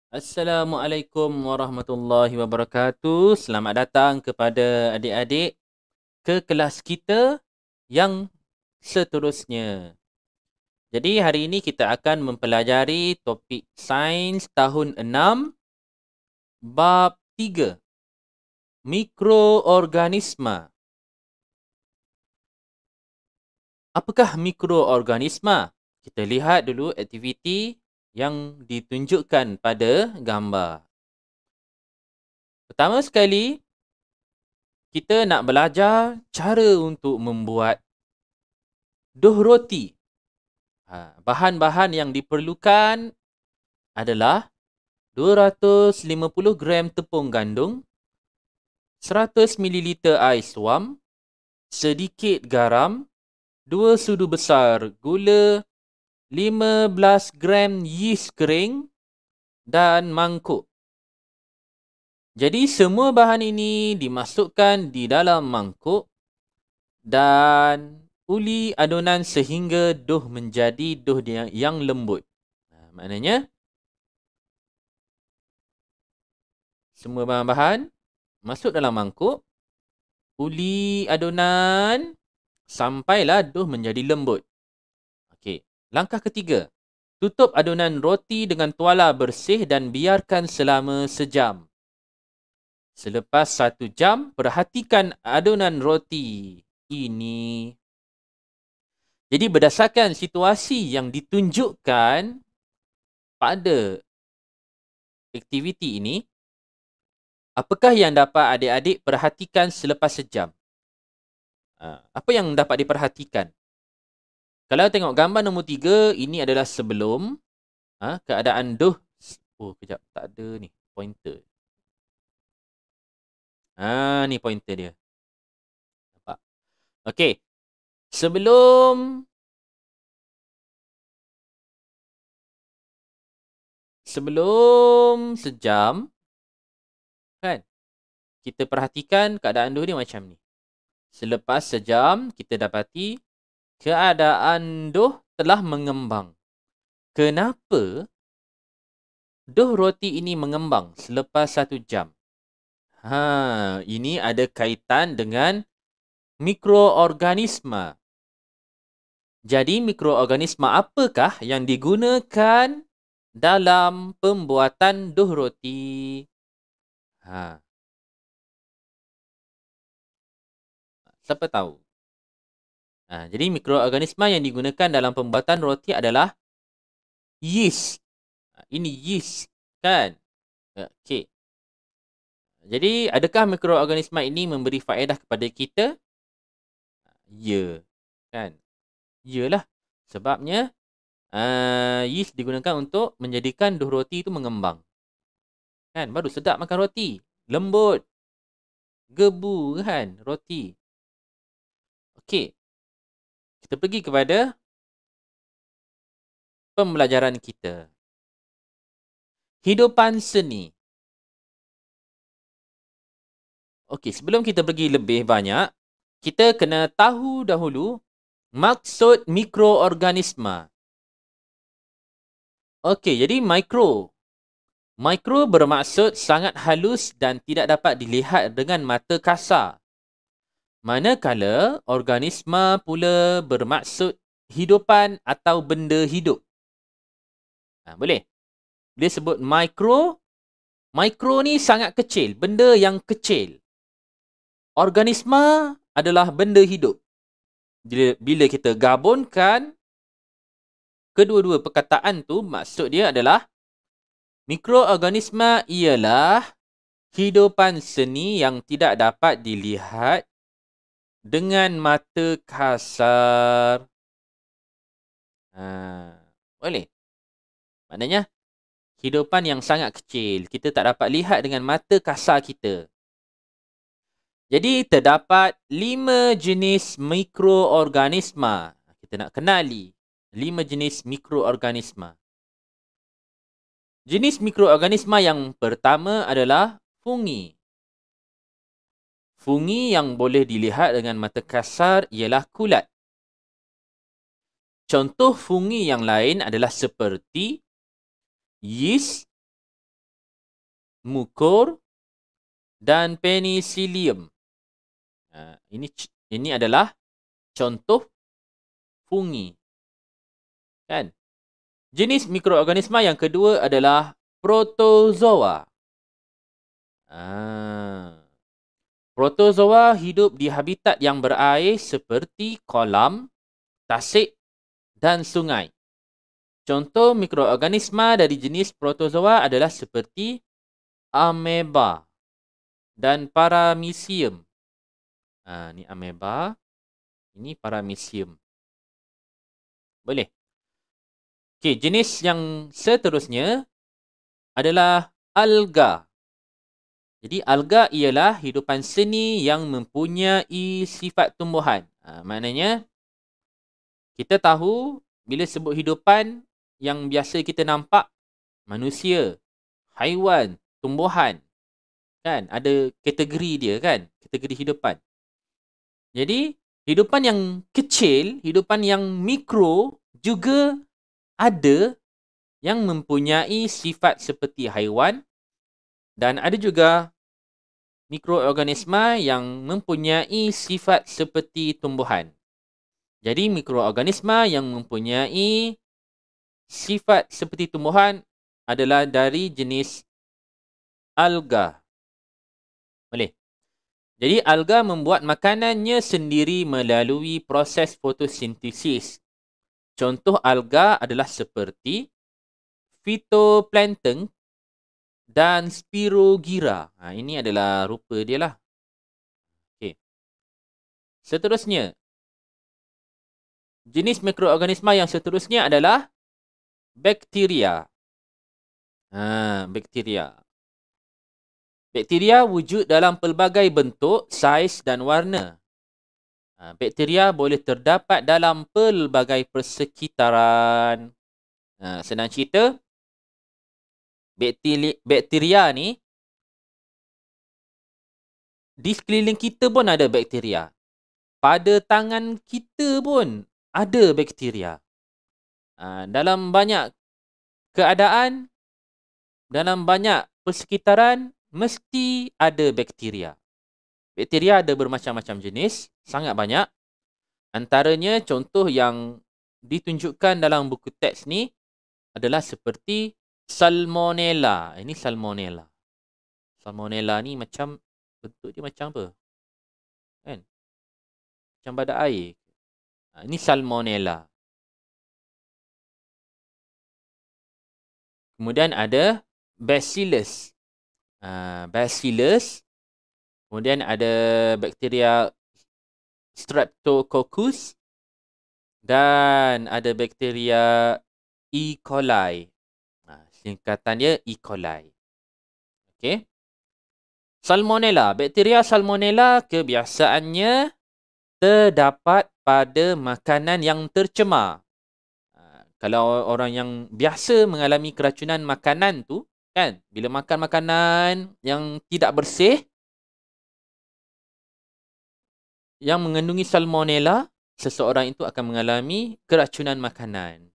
Assalamualaikum warahmatullahi wabarakatuh. Selamat datang kepada adik-adik ke kelas kita yang seterusnya. Jadi hari ini kita akan mempelajari topik sains tahun 6 bab 3, mikroorganisma. Apakah mikroorganisma? Kita lihat dulu aktiviti yang ditunjukkan pada gambar. Pertama sekali, kita nak belajar cara untuk membuat dough roti. Bahan-bahan yang diperlukan adalah 250 gram tepung gandum, 100 ml air suam, sedikit garam, 2 sudu besar gula, 15 gram yeast kering dan mangkuk. Jadi semua bahan ini dimasukkan di dalam mangkuk dan uli adunan sehingga dough menjadi dough yang lembut. Maknanya semua bahan-bahan masuk dalam mangkuk, uli adunan sampailah dough menjadi lembut. Okey, langkah ketiga. Tutup adunan roti dengan tuala bersih dan biarkan selama sejam. Selepas 1 jam, perhatikan adunan roti ini. Jadi berdasarkan situasi yang ditunjukkan pada aktiviti ini, apakah yang dapat adik-adik perhatikan selepas sejam? Apa yang dapat diperhatikan? Kalau tengok gambar nombor 3, ini adalah sebelum keadaan dough. Oh, kejap. Tak ada ni pointer. Ni pointer dia. Nampak? Okey. Sebelum sejam, kan? Kita perhatikan keadaan dough dia macam ni. Selepas sejam, kita dapati keadaan dough telah mengembang. Kenapa dough roti ini mengembang selepas 1 jam? Ini ada kaitan dengan mikroorganisma. Jadi mikroorganisma apakah yang digunakan dalam pembuatan dough roti? Siapa tahu? Jadi mikroorganisma yang digunakan dalam pembuatan roti adalah yeast. Ini yeast, kan? Okey. Jadi adakah mikroorganisma ini memberi faedah kepada kita? Ya, kan? Yalah. Sebabnya yeast digunakan untuk menjadikan dough roti itu mengembang. Kan? Baru sedap makan roti. Lembut. Gebu, kan? Roti. Okey. Kita pergi kepada pembelajaran kita. Hidupan seni. Okey, sebelum kita pergi lebih banyak, kita kena tahu dahulu maksud mikroorganisma. Okey, jadi mikro. Mikro bermaksud sangat halus dan tidak dapat dilihat dengan mata kasar. Manakala organisma pula bermaksud hidupan atau benda hidup. Boleh? Dia sebut mikro. Mikro ni sangat kecil, benda yang kecil. Organisma adalah benda hidup. Bila kita gabungkan kedua-dua perkataan tu, maksud dia adalah mikroorganisma ialah hidupan seni yang tidak dapat dilihat dengan mata kasar. Boleh? Maknanya, hidupan yang sangat kecil. Kita tak dapat lihat dengan mata kasar kita. Jadi, terdapat 5 jenis mikroorganisma. Kita nak kenali 5 jenis mikroorganisma. Jenis mikroorganisma yang pertama adalah fungi. Fungi yang boleh dilihat dengan mata kasar ialah kulat. Contoh fungi yang lain adalah seperti yeast, mucor, dan penicillium. Ini adalah contoh fungi. Kan? Jenis mikroorganisma yang kedua adalah protozoa. Protozoa hidup di habitat yang berair seperti kolam, tasik dan sungai. Contoh mikroorganisma dari jenis protozoa adalah seperti ameba dan paramecium. Ni ameba, ini paramecium. Boleh? Okey, jenis yang seterusnya adalah alga. Jadi alga ialah hidupan seni yang mempunyai sifat tumbuhan. Maknanya kita tahu bila sebut hidupan yang biasa kita nampak manusia, haiwan, tumbuhan. Kan? Ada kategori dia kan? Kategori hidupan. Jadi hidupan yang kecil, hidupan yang mikro juga ada yang mempunyai sifat seperti haiwan dan ada juga mikroorganisma yang mempunyai sifat seperti tumbuhan. Jadi mikroorganisma yang mempunyai sifat seperti tumbuhan adalah dari jenis alga. Boleh? Jadi alga membuat makanannya sendiri melalui proses fotosintesis. Contoh alga adalah seperti phytoplankton dan spirogyra. Ini adalah rupa dia lah. Okay. Seterusnya, jenis mikroorganisma yang seterusnya adalah bakteria. Bakteria. Bakteria wujud dalam pelbagai bentuk, saiz dan warna. Bakteria boleh terdapat dalam pelbagai persekitaran. Senang cerita, bakteria ni di sekeliling kita pun ada bakteria. Pada tangan kita pun ada bakteria. Dalam banyak keadaan, dalam banyak persekitaran, mesti ada bakteria. Bakteria ada bermacam-macam jenis, sangat banyak. Antaranya contoh yang ditunjukkan dalam buku teks ni adalah seperti Salmonella. Ini Salmonella. Salmonella ni macam, bentuk dia macam apa? Kan? Macam badak air. Ini Salmonella. Kemudian ada Bacillus. Bacillus. Kemudian ada bakteria Streptococcus. Dan ada bakteria E. coli. Singkatan dia E. coli. Okey. Salmonella. Bakteria Salmonella kebiasaannya terdapat pada makanan yang tercemar. Kalau orang yang biasa mengalami keracunan makanan tu, kan, bila makan makanan yang tidak bersih, yang mengandungi Salmonella, seseorang itu akan mengalami keracunan makanan.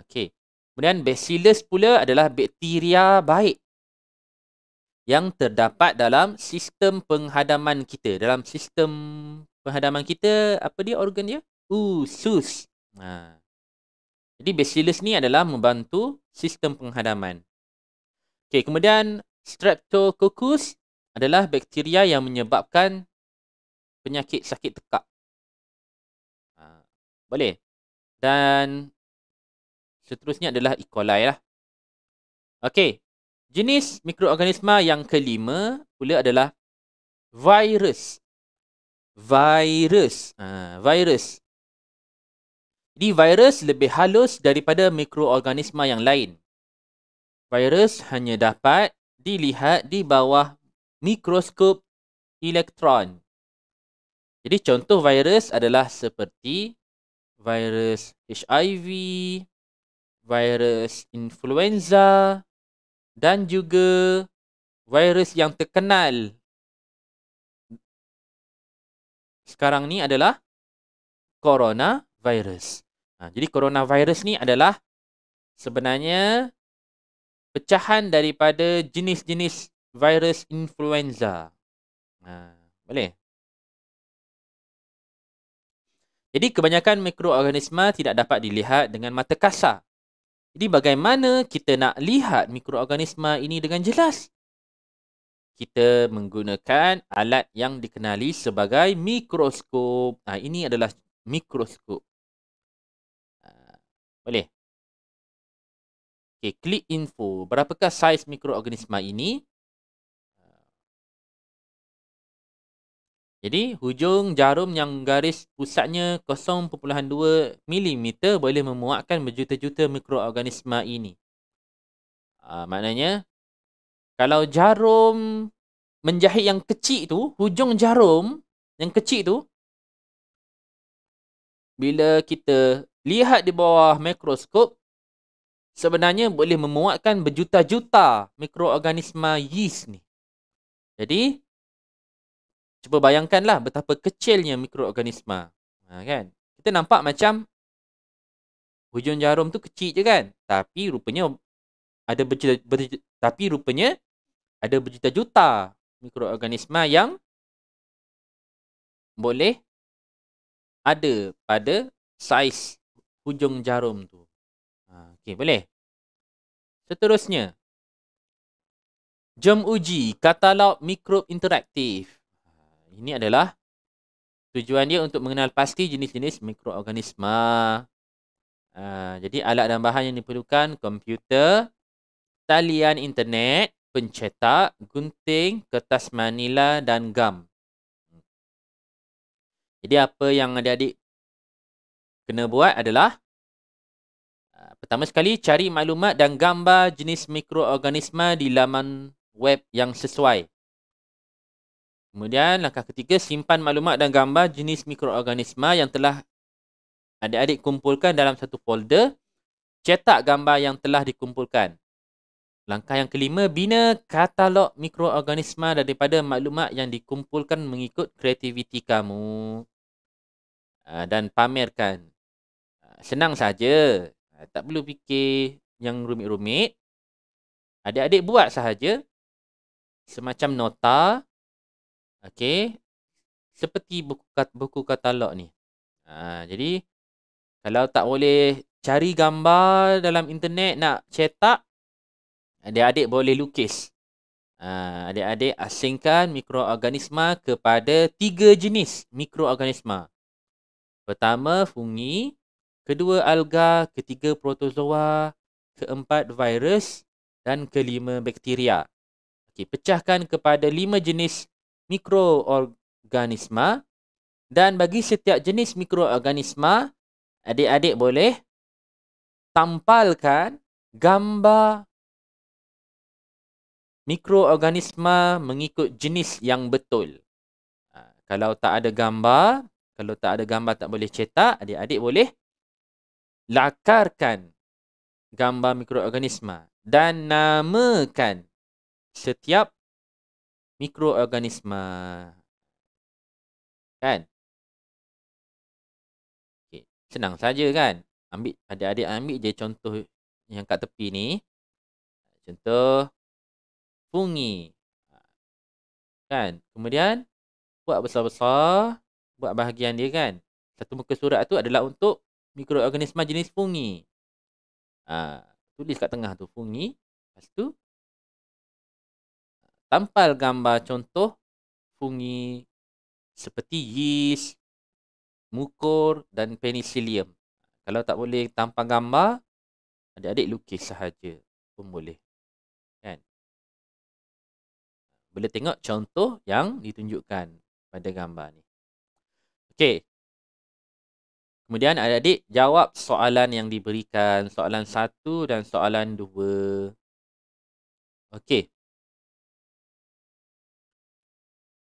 Okey. Kemudian Bacillus pula adalah bakteria baik yang terdapat dalam sistem penghadaman kita. Dalam sistem penghadaman kita, apa dia organ dia? Usus. Jadi Bacillus ni adalah membantu sistem penghadaman. Okey, kemudian Streptococcus adalah bakteria yang menyebabkan penyakit sakit tekak. Boleh. Dan seterusnya adalah E. coli lah. Okey. Jenis mikroorganisma yang kelima pula adalah virus. Virus. Jadi virus lebih halus daripada mikroorganisma yang lain. Virus hanya dapat dilihat di bawah mikroskop elektron. Jadi contoh virus adalah seperti virus HIV, virus influenza dan juga virus yang terkenal sekarang ni adalah coronavirus. Jadi coronavirus ni adalah sebenarnya pecahan daripada jenis-jenis virus influenza. Boleh? Jadi kebanyakan mikroorganisma tidak dapat dilihat dengan mata kasar. Jadi bagaimana kita nak lihat mikroorganisma ini dengan jelas? Kita menggunakan alat yang dikenali sebagai mikroskop. Ini adalah mikroskop. Boleh? Okay, klik info. Berapakah saiz mikroorganisma ini? Jadi, hujung jarum yang garis pusatnya 0.2 mm boleh memuatkan berjuta-juta mikroorganisma ini. Maknanya, kalau jarum menjahit yang kecil tu, hujung jarum yang kecil tu, bila kita lihat di bawah mikroskop, sebenarnya boleh memuatkan berjuta-juta mikroorganisma yeast ni. Jadi, cuba bayangkanlah betapa kecilnya mikroorganisma. Kan? Kita nampak macam hujung jarum tu kecil je kan? Tapi rupanya ada berjuta-juta mikroorganisma yang boleh ada pada saiz hujung jarum tu. Okey, boleh? Seterusnya, jom uji katalog mikrob interaktif. Ini adalah tujuan dia untuk mengenal pasti jenis-jenis mikroorganisma. Jadi alat dan bahan yang diperlukan, komputer, talian internet, pencetak, gunting, kertas manila dan gam. Jadi apa yang adik-adik kena buat adalah pertama sekali cari maklumat dan gambar jenis mikroorganisma di laman web yang sesuai. Kemudian langkah ketiga, simpan maklumat dan gambar jenis mikroorganisma yang telah adik-adik kumpulkan dalam satu folder. Cetak gambar yang telah dikumpulkan. Langkah yang kelima, bina katalog mikroorganisma daripada maklumat yang dikumpulkan mengikut kreativiti kamu. Dan pamerkan. Senang saja. Tak perlu fikir yang rumit-rumit. Adik-adik buat sahaja semacam nota. Okey. Seperti buku katalog ni. Jadi, kalau tak boleh cari gambar dalam internet nak cetak, adik-adik boleh lukis. Adik-adik asingkan mikroorganisma kepada 3 jenis mikroorganisma. Pertama, fungi. Kedua, alga. Ketiga, protozoa. Keempat, virus. Dan kelima, bakteria. Okey, pecahkan kepada 5 jenis mikroorganisma. Dan bagi setiap jenis mikroorganisma, adik-adik boleh tampalkan gambar mikroorganisma mengikut jenis yang betul. Kalau tak ada gambar, tak boleh cetak, adik-adik boleh lakarkan gambar mikroorganisma dan namakan setiap mikroorganisma. Kan? Okay. Senang saja kan? Adik-adik ambil je contoh yang kat tepi ni. Contoh fungi. Kan? Kemudian buat besar-besar, buat bahagian dia kan. Satu muka surat tu adalah untuk mikroorganisma jenis fungi. Tulis kat tengah tu fungi. Lepas tu tampal gambar contoh fungi seperti yeast, mukur dan penicillium. Kalau tak boleh tampal gambar, adik-adik lukis sahaja pun boleh. Kan? Boleh tengok contoh yang ditunjukkan pada gambar ni. Okey. Kemudian adik-adik jawab soalan yang diberikan. Soalan 1 dan soalan 2. Okey.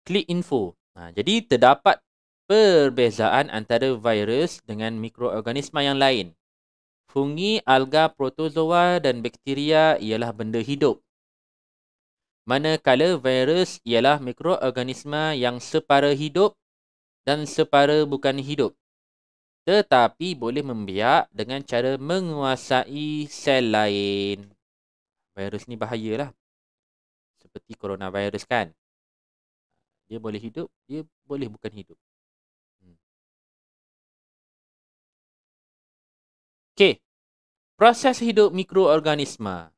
Klik info. Jadi terdapat perbezaan antara virus dengan mikroorganisma yang lain. Fungi, alga, protozoa dan bakteria ialah benda hidup. Manakala virus ialah mikroorganisma yang separa hidup dan separa bukan hidup. Tetapi boleh membiak dengan cara menguasai sel lain. Virus ni bahayalah. Seperti coronavirus kan. Dia boleh hidup, dia boleh bukan hidup. Okey. Proses hidup mikroorganisma.